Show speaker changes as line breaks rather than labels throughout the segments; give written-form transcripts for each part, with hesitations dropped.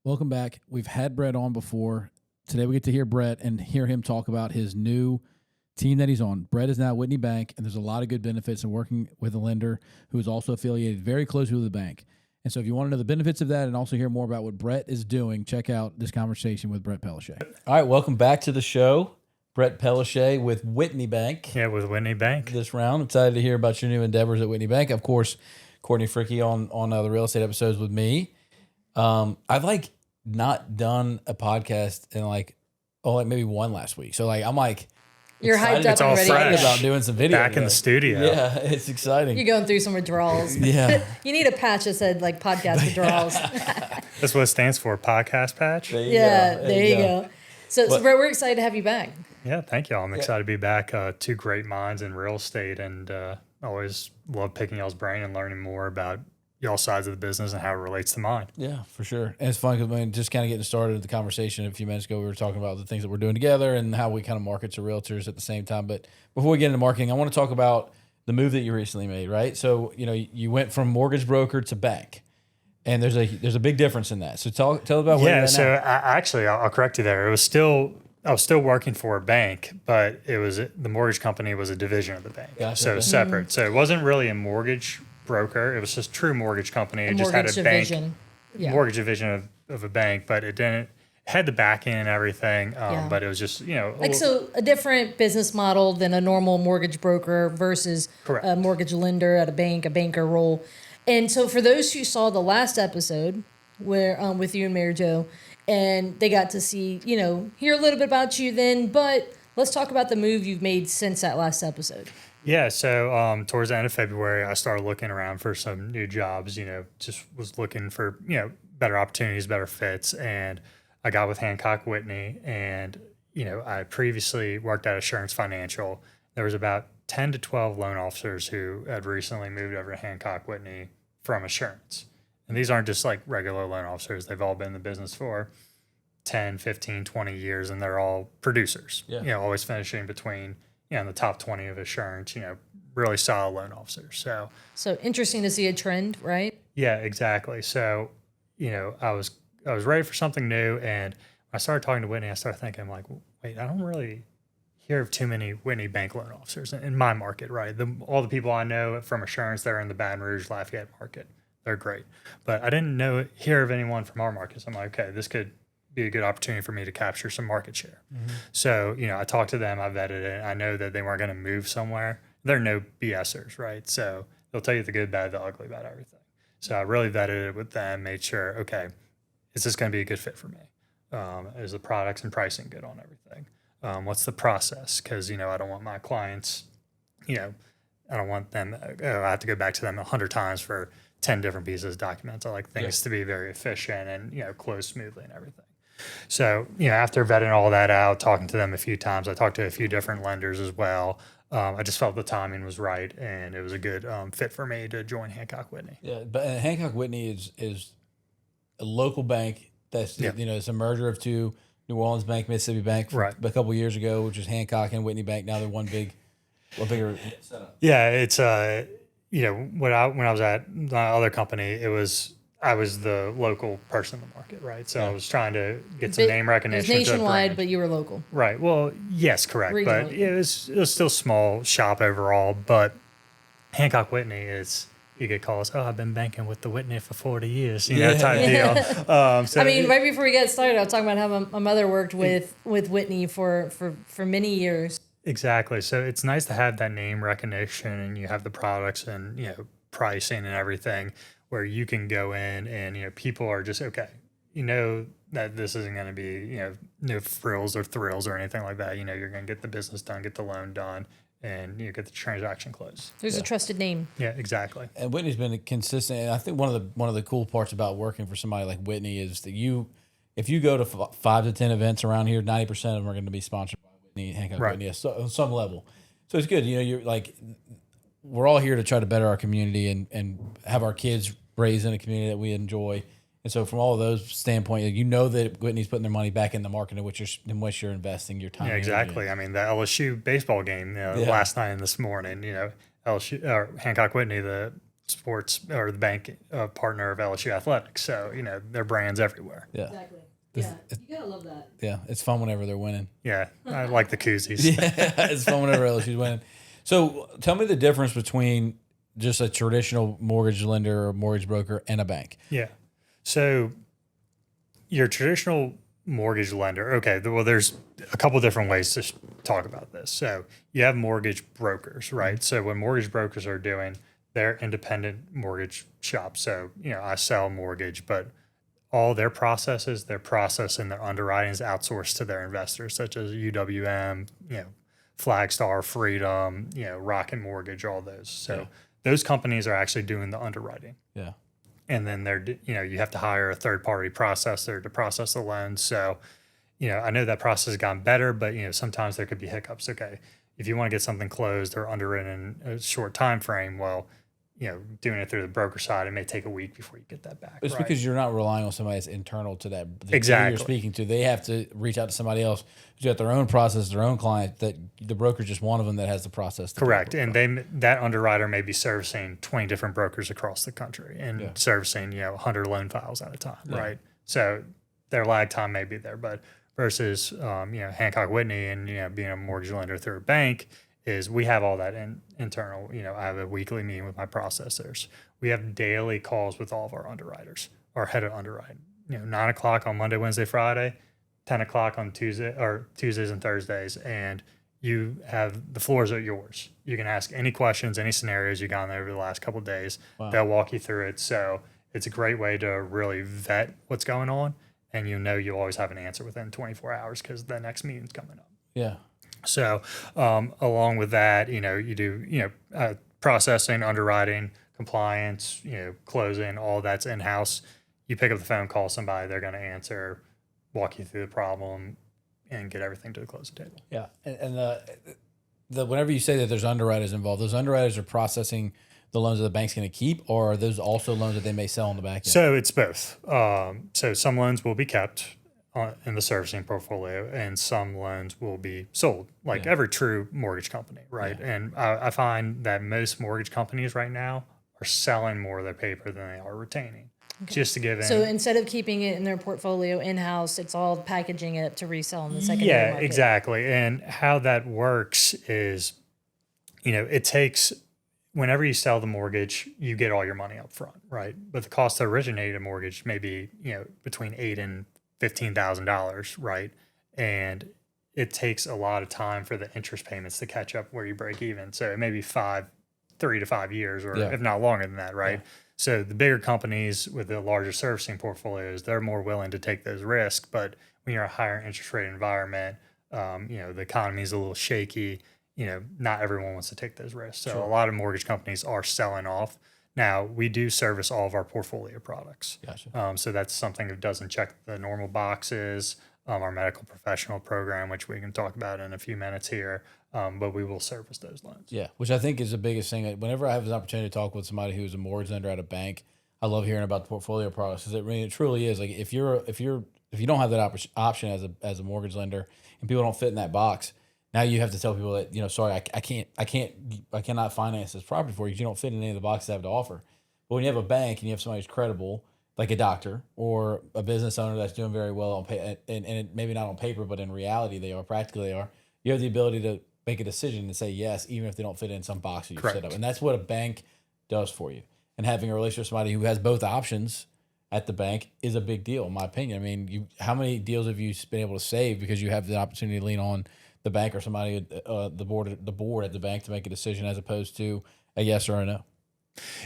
Welcome back. We've had Brett on before. Today we get to hear Brett and hear him talk about his new team that he's on. Brett is now at Whitney Bank, and there's a lot of good benefits in working with a lender who is also affiliated very closely with the bank. And so if you want to know the benefits of that and also hear more about what Brett is doing, check out this conversation with Brett Pellissier. All right, welcome back to the show. Brett Pellissier with Whitney Bank.
Yeah, with Whitney Bank.
This round. Excited to hear about your new endeavors at Whitney Bank. Of course, Courtney Fricky on the real estate episodes with me. I've not done a podcast in maybe one last week. So I'm
you're hyped up and ready.
Excited about doing some video
back in the studio.
Yeah, it's exciting.
You're going through some withdrawals.
Yeah.
You need a patch that said podcast withdrawals.
That's what it stands for, podcast patch.
There you go. So Brett, we're excited to have you back.
Yeah, thank y'all. I'm excited to be back. Two great minds in real estate, and always love picking y'all's brain and learning more about y'all sides of the business and how it relates to mine.
Yeah, for sure. And it's fun because just kind of getting started the conversation a few minutes ago, we were talking about the things that we're doing together and how we kind of market to realtors at the same time. But before we get into marketing, I want to talk about the move that you recently made, right? So, you went from mortgage broker to bank. And there's a big difference in that. So tell about what you're at now.
I'll correct you there. I was still working for a bank, but the mortgage company was a division of the bank.
Gotcha.
So separate. So it wasn't really a mortgage broker. It was just true mortgage company. It just had a
division.
Bank, mortgage division of a bank, but it had the back end and everything. But it was just,
a different business model than a normal mortgage broker versus a mortgage lender at a banker role. And so for those who saw the last episode where with you and Mary Jo, and they got to see, hear a little bit about you then, but let's talk about the move you've made since that last episode.
Yeah, so towards the end of February, I started looking around for some new jobs, just was looking for, better opportunities, better fits. And I got with Hancock Whitney, and, I previously worked at Assurance Financial. There was about 10 to 12 loan officers who had recently moved over to Hancock Whitney from Assurance. And these aren't just like regular loan officers. They've all been in the business for 10, 15, 20 years, and they're all producers, always finishing between, in the top 20 of Assurance, really solid loan officers. So
interesting to see a trend, right?
Yeah, exactly. So, I was ready for something new, and when I started talking to Whitney, I started thinking wait, I don't really hear of too many Whitney Bank loan officers in my market, right? All the people I know from Assurance, they're in the Baton Rouge, Lafayette market. They're great. But I didn't hear of anyone from our market. So I'm like, okay, this could be a good opportunity for me to capture some market share. Mm-hmm. So, I talked to them, I vetted it. I know that they weren't going to move somewhere. They're no BSers, right? So they'll tell you the good, bad, the ugly about everything. So I really vetted it with them, made sure, okay, is this going to be a good fit for me? Is the products and pricing good on everything? What's the process? Because, I don't want my clients, I don't want them, I have to go back to them 100 times for 10 different pieces of documents. I like things to be very efficient and, close smoothly and everything. So, after vetting all that out, talking to them a few times, I talked to a few different lenders as well. I just felt the timing was right, and it was a good fit for me to join Hancock Whitney.
Yeah, but Hancock Whitney is a local bank that's, it's a merger of two, New Orleans Bank, Mississippi Bank, a couple years ago, which is Hancock and Whitney Bank. Now they're one bigger setup.
Yeah, it's when I was at my other company, I was the local person in the market, right? So I was trying to get some name recognition.
It was nationwide, but you were local.
Right. Well, yes, correct.
Regionally.
But it was still small shop overall. But Hancock Whitney is, you get calls, I've been banking with the Whitney for 40 years, type deal.
Right before we get started, I was talking about how my mother worked with Whitney for many years.
Exactly. So it's nice to have that name recognition, and you have the products and, pricing and everything where you can go in and, people are just, okay, that this isn't going to be, no frills or thrills or anything like that. You're going to get the business done, get the loan done, and get the transaction closed.
There's a trusted name.
Yeah, exactly.
And Whitney's been consistent. And I think one of the cool parts about working for somebody like Whitney is that if you go to 5 to 10 events around here, 90% of them are going to be sponsored by Whitney, Hancock Whitney, on some level. So it's good. You're like, we're all here to try to better our community and have our kids raised in a community that we enjoy. And so from all of those standpoint, that Whitney's putting their money back in the market in which you're investing your time.
Yeah, exactly. I mean, the LSU baseball game last night and this morning, LSU or Hancock Whitney, the sports or the bank partner of LSU Athletics. So, their brand's everywhere.
Yeah.
Exactly. Yeah, you gotta love that.
Yeah. It's fun whenever they're winning.
Yeah, I like the koozies.
Yeah. It's fun whenever LSU's winning. So tell me the difference between just a traditional mortgage lender or mortgage broker and a bank.
Yeah. So your traditional mortgage lender, okay, well, there's a couple different ways to talk about this. So you have mortgage brokers, right? So what mortgage brokers are doing, they're independent mortgage shops. So, I sell mortgage, but all their processes, their process and their underwriting is outsourced to their investors, such as UWM, Flagstar, Freedom, Rocket Mortgage, all those. So those companies are actually doing the underwriting.
Yeah.
And then you have to hire a third party processor to process the loans. So, I know that process has gotten better, but sometimes there could be hiccups. Okay, if you want to get something closed or underwritten in a short time frame, well, doing it through the broker side, it may take a week before you get that back.
It's because you're not relying on somebody that's internal to that
Exactly.
you're speaking to. They have to reach out to somebody else who's got their own process, their own client. That the broker's just one of them that has the process.
Correct, and that underwriter may be servicing 20 different brokers across the country and servicing 100 loan files at a time, right? So their lag time may be there, but versus Hancock Whitney and being a mortgage lender through a bank. Is we have all that internal, I have a weekly meeting with my processors. We have daily calls with all of our underwriters, our head of underwriting, 9 o'clock on Monday, Wednesday, Friday, 10 o'clock on Tuesdays and Thursdays. And you have the floors are yours. You can ask any questions, any scenarios you got in there over the last couple of days. Wow. They'll walk you through it. So it's a great way to really vet what's going on. And you'll always have an answer within 24 hours because the next meeting's coming up.
Yeah.
So along with that, you do, processing, underwriting, compliance, closing, all that's in-house. You pick up the phone, call somebody, they're going to answer, walk you through the problem, and get everything to the closing table.
Yeah. And whenever you say that there's underwriters involved, those underwriters are processing the loans that the bank's going to keep, or are those also loans that they may sell on the back end?
So it's both. So some loans will be kept in the servicing portfolio, and some loans will be sold, like every true mortgage company, right? Yeah. And I find that most mortgage companies right now are selling more of their paper than they are retaining. Okay. Just to give in.
So instead of keeping it in their portfolio in-house, it's all packaging it to resell in the secondary market.
Exactly. And how that works is, it takes, whenever you sell the mortgage, you get all your money up front, right? But the cost to originate a mortgage may be, between $8,000 and $15,000, right? And it takes a lot of time for the interest payments to catch up where you break even. So it may be 3 to 5 years, or if not longer than that, right? Yeah. So the bigger companies with the larger servicing portfolios, they're more willing to take those risks. But when you're a higher interest rate environment, the economy is a little shaky. Not everyone wants to take those risks. So a lot of mortgage companies are selling off. Now, we do service all of our portfolio products.
Gotcha.
So that's something that doesn't check the normal boxes. Our medical professional program, which we can talk about in a few minutes here, but we will service those loans.
Yeah, which I think is the biggest thing. Whenever I have an opportunity to talk with somebody who's a mortgage lender at a bank, I love hearing about the portfolio products, because it truly is like if you don't have that option as a mortgage lender and people don't fit in that box, now you have to tell people that, sorry, I cannot finance this property for you because you don't fit in any of the boxes I have to offer. But when you have a bank and you have somebody who's credible, like a doctor or a business owner that's doing very well on and it, maybe not on paper, but in reality practically they are, you have the ability to make a decision and say yes, even if they don't fit in some box you set up. And that's what a bank does for you. And having a relationship with somebody who has both options at the bank is a big deal, in my opinion. I mean, how many deals have you been able to save because you have the opportunity to lean on the bank or somebody, the board at the bank to make a decision as opposed to a yes or a no?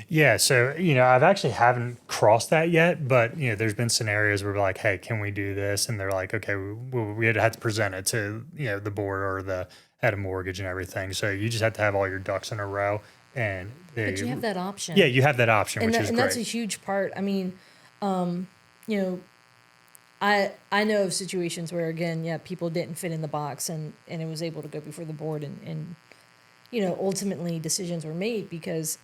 Yeah, so I've actually haven't crossed that yet, but there's been scenarios where we're like, hey, can we do this? And they're like, okay, we had to present it to the board or the head of mortgage and everything. So you just have to have all your ducks in a row, but
you have that option.
Yeah, you have that option, which is great.
And that's a huge part. I mean, I know of situations where, again, people didn't fit in the box and it was able to go before the board and ultimately decisions were made because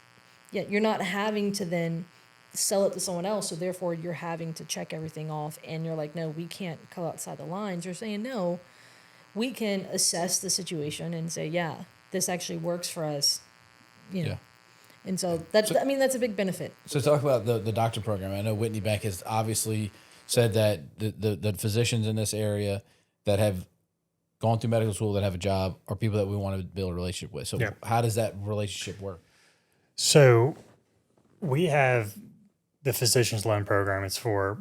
you're not having to then sell it to someone else. So therefore you're having to check everything off and you're like, no, we can't go outside the lines. You're saying, no, we can assess the situation and say, yeah, this actually works for us, And And so that's a big benefit.
So talk about the doctor program. I know Whitney Bank has obviously said that the physicians in this area that have gone through medical school that have a job are people that we want to build a relationship with. So how does that relationship work?
So we have the physician's loan program. It's for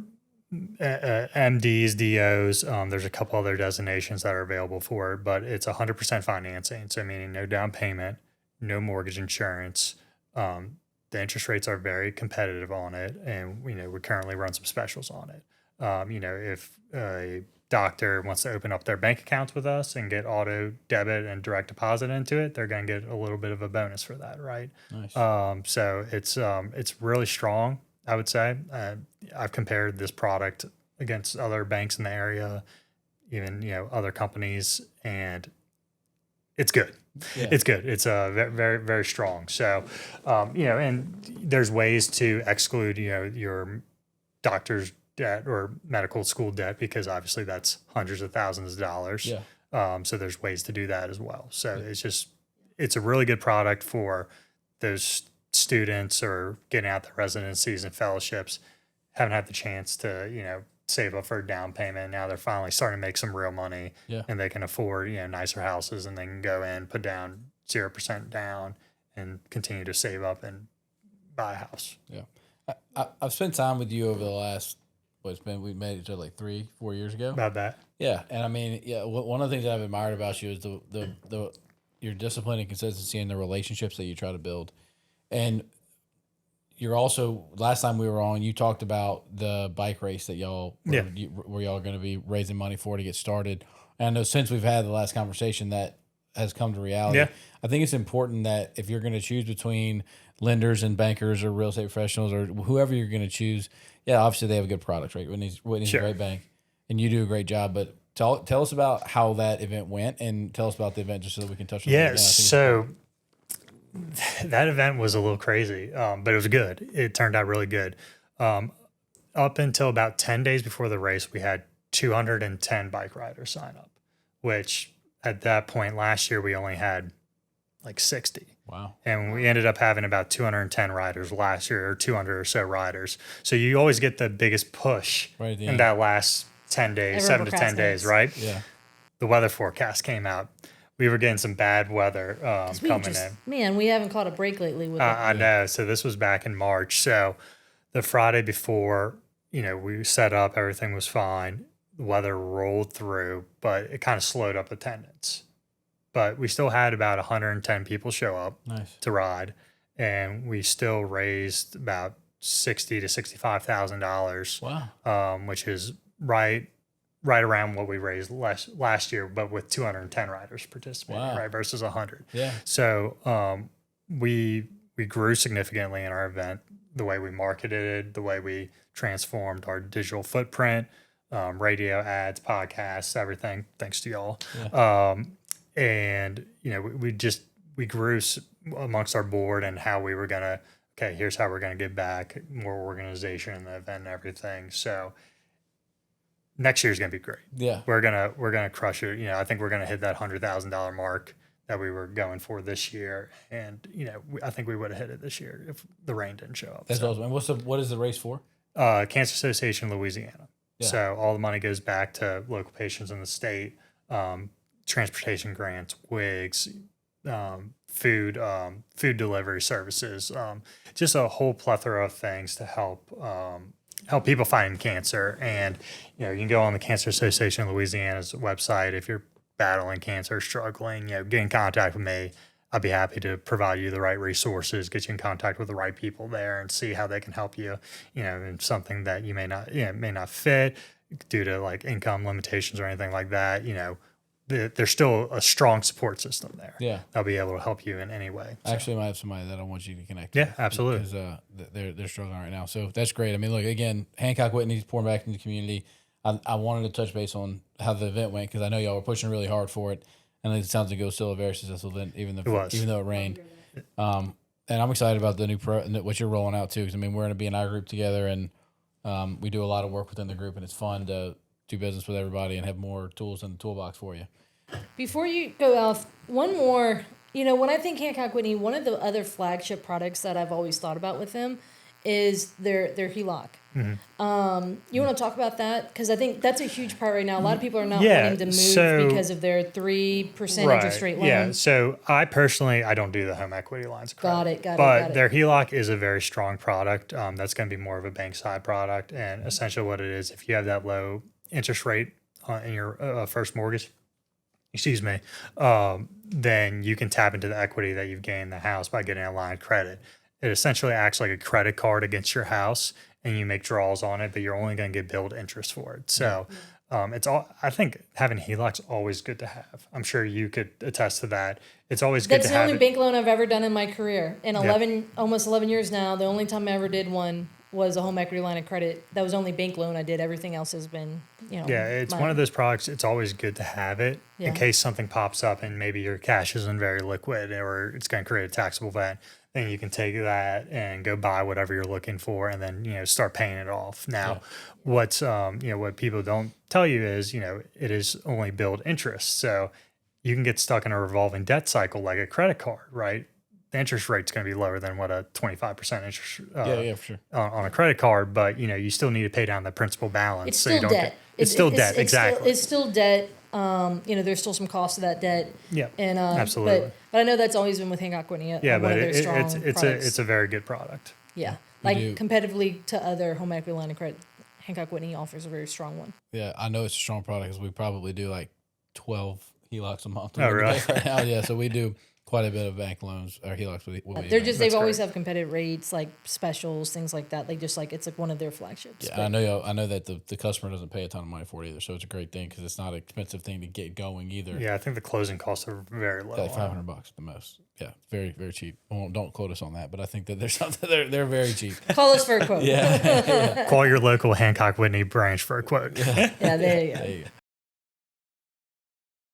MDs, DOs. There's a couple other designations that are available for it, but it's 100% financing. So meaning no down payment, no mortgage insurance. The interest rates are very competitive on it, and we currently run some specials on it. If a doctor wants to open up their bank accounts with us and get auto debit and direct deposit into it, they're going to get a little bit of a bonus for that, right?
Nice.
So it's really strong, I would say. I've compared this product against other banks in the area, even other companies, and it's good. Yeah. It's good. It's very, very, very strong. So, and there's ways to exclude, your doctor's debt or medical school debt, because obviously that's hundreds of thousands of dollars. Yeah. So there's ways to do that as well. So it's a really good product for those students or getting out their residencies and fellowships, haven't had the chance to, save up for a down payment. Now they're finally starting to make some real money, and they can afford, nicer houses, and they can go in, put down 0% down and continue to save up and buy a house.
Yeah. I've spent time with you over the last, we made each other like 3-4 years ago.
About that.
Yeah. And I mean, one of the things that I've admired about you is your discipline and consistency in the relationships that you try to build. And you're also, last time we were on, you talked about the bike race that y'all were y'all going to be raising money for to get started. And I know since we've had the last conversation that has come to reality. Yeah. I think it's important that if you're going to choose between lenders and bankers or real estate professionals or whoever you're going to choose, obviously they have a good product, right? Whitney's sure. a great bank, and you do a great job. But tell us about how that event went, and tell us about the event just so that we can touch on it.
Yeah, so that event was a little crazy, but it was good. It turned out really good. Up until about 10 days before the race, we had 210 bike riders sign up, which at that point last year, we only had like 60.
Wow.
And we ended up having about 210 riders last year, or 200 or so riders. So you always get the biggest push in that last 10 days, 7 to 10 days, right?
Yeah.
The weather forecast came out. We were getting some bad weather coming in.
Man, we haven't caught a break lately with it.
I know. So this was back in March. So the Friday before, we set up, everything was fine. The weather rolled through, but it kind of slowed up attendance. But we still had about 110 people show up to ride, and we still raised about $60,000 to $65,000.
Wow.
Which is right around what we raised last year, but with 210 riders participating, right, versus 100.
Yeah.
So we grew significantly in our event, the way we marketed it, the way we transformed our digital footprint, radio ads, podcasts, everything, thanks to y'all. Yeah. And, we grew amongst our board and how we were going to, here's how we're going to give back, more organization in the event and everything. So next year's going to be great.
Yeah.
We're going to crush it. I think we're going to hit that $100,000 mark that we were going for this year. And, I think we would have hit it this year if the rain didn't show up.
That's awesome. And what is the race for?
Cancer Association of Louisiana. Yeah. So all the money goes back to local patients in the state, transportation grants, wigs, food delivery services, just a whole plethora of things to help people find cancer. And, you can go on the Cancer Association of Louisiana's website if you're battling cancer, struggling, get in contact with me. I'd be happy to provide you the right resources, get you in contact with the right people there, and see how they can help you, in something that you may not fit due to like income limitations or anything like that. There's still a strong support system there.
Yeah.
They'll be able to help you in any way.
So. Actually, I might have somebody that I want you to connect
with.
Yeah,
absolutely.
Because they're struggling right now. So that's great. I mean, look, again, Hancock Whitney's pouring back into the community. I wanted to touch base on how the event went because I know y'all were pushing really hard for it. And it sounds like it was still a very successful event, even though it rained. And I'm excited about the new what you're rolling out too. Because I mean, we're going to be in our group together, and we do a lot of work within the group, and it's fun to do business with everybody and have more tools in the toolbox for you.
Before you go off, one more, You know, when I think Hancock Whitney, one of the other flagship products that I've always thought about with them is their HELOC. You want to talk about that? Because I think that's a huge part right now. A lot of people are not wanting to move because of their 3% interest rate loan.
Yeah. So I personally, I don't do the home equity lines of credit.
Got it.
But their HELOC is a very strong product. That's going to be more of a bank side product. And essentially what it is, if you have that low interest rate in your first mortgage, then you can tap into the equity that you've gained in the house by getting a line of credit. It essentially acts like a credit card against your house, and you make draws on it, but you're only going to get billed interest for it. So it's all. I think having HELOC's always good to have. I'm sure you could attest to that. It's always good to have.
That's the only bank loan I've ever done in my career. In almost 11 years now, the only time I ever did one was a home equity line of credit. That was the only bank loan I did. Everything else has been,
Yeah, it's one of those products. It's always good to have it in case something pops up and maybe your cash isn't very liquid or it's going to create a taxable event. Then you can take that and go buy whatever you're looking for, and then start paying it off. Now, what's what people don't tell you is it is only billed interest, so you can get stuck in a revolving debt cycle like a credit card, right? The interest rate's going to be lower than what a 25% interest
for sure.
on a credit card, but you still need to pay down the principal balance.
It's still debt.
It's still debt, exactly.
It's still debt. There's still some cost to that debt.
Yeah,
and
absolutely.
But I know that's always been with Hancock Whitney.
Yeah, but it's a very good product.
Yeah, competitively to other home equity line of credit, Hancock Whitney offers a very strong one.
Yeah, I know it's a strong product because we probably do like 12 HELOCs a month.
Oh, really?
Yeah, so we do quite a bit of bank loans or HELOCs.
They've always have competitive rates, like specials, things like that. It's like one of their flagships.
Yeah, I know that the customer doesn't pay a ton of money for it either, so it's a great thing because it's not an expensive thing to get going either.
Yeah, I think the closing costs are very low.
Like $500 at the most. Yeah, very very cheap. Well, don't quote us on that, but I think that there's something they're very cheap.
Call us for a quote.
Yeah.
Call your local Hancock Whitney branch for a quote.
Yeah, there you go.